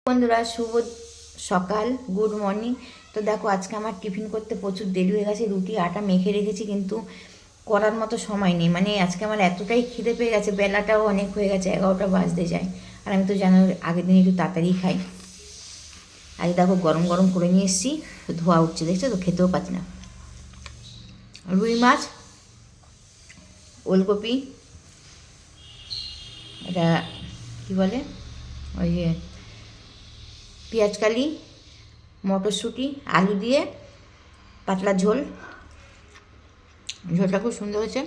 বন্ধুরা, শুভ সকাল, good morning. তো দেখো, আজকে আমার টিফিন করতে প্রচুর দেরি হয়ে গেছে। রুটি আটা মেখে রেখেছি, কিন্তু করার মতো সময় নেই। মানে আজকে আমার এতটাই খিদে পেয়ে গেছে, বেলাটাও অনেক হয়ে গেছে, 11টা বাজতে যায়। আর আমি তো জানো আগের দিন একটু তাড়াতাড়ি খাই। আজ দেখো গরম গরম করে নিয়ে এসেছি, ধোয়া উঠছে, দেখছো তো, খেতেও পাচ্ছি না। রুই মাছ, ওলকপি, এটা কী বলে, ওই যে পেঁয়াজকালি, মটরশুঁটি, আলু দিয়ে পাতলা ঝোল। ঝোলটা খুব সুন্দর হয়েছে।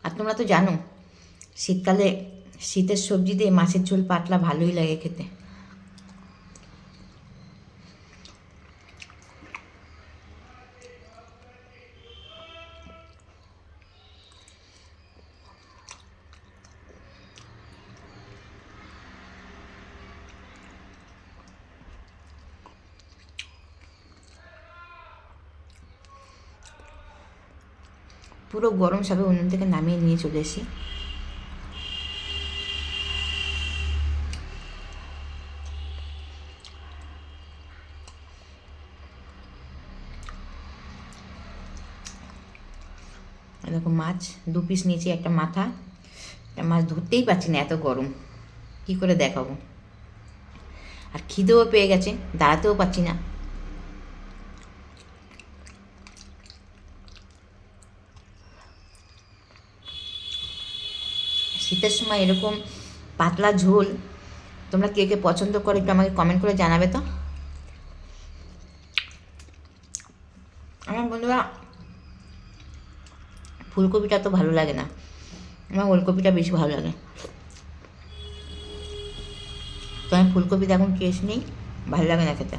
আর তোমরা তো জানো, শীতকালে শীতের সবজি দিয়ে মাছের ঝোল পাতলা ভালোই লাগে খেতে। পুরো গরম সবে উনুন থেকে নামিয়ে নিয়ে চলে এসি। এরকম মাছ 2 পিস নিয়েছি, একটা মাথা। একটা মাছ ধরতেই পারছি না, এত গরম, কি করে দেখাবো। আর খিদেও পেয়ে গেছে, দাঁড়াতেও পারছি না। শীতের সময় এরকম পাতলা ঝোল তোমরা কে কে পছন্দ করো, একটু আমাকে কমেন্ট করে জানাবে তো। আমার বন্ধুরা, ফুলকপিটা তো ভালো লাগে না, আমার ওলকপিটা বেশি ভালো লাগে। তো আমি ফুলকপিতে এখন টেস্ট নেই, ভালো লাগে না খেতে।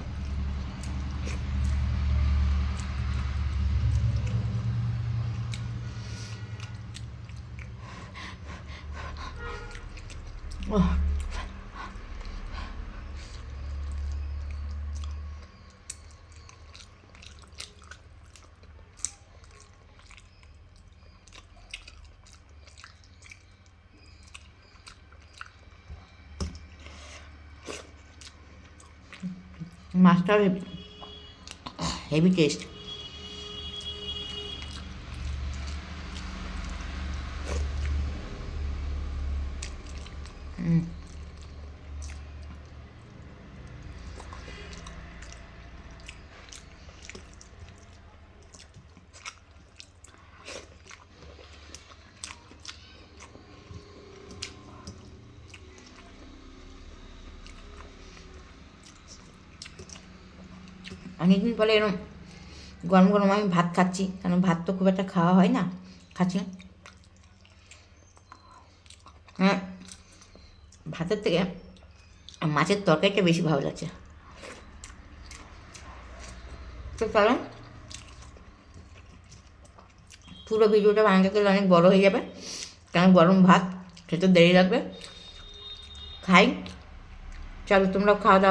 ওহ, মাছটাও হেভি টেস্ট। অনেকদিন পরে এরকম গরম গরম আমি ভাত খাচ্ছি, কারণ ভাত তো খুব একটা খাওয়া হয় না, খাচ্ছি। হ্যাঁ, ভাতের থেকে মাছের তরকারিটা বেশি ভালো লাগছে। তো চলো, পুরো ভিডিওটা বানাতে গেলে অনেক বড় হয়ে যাবে, কারণ গরম ভাত খেতে দেরি লাগবে। খাই, চলো তোমরাও খাওয়া দাওয়া।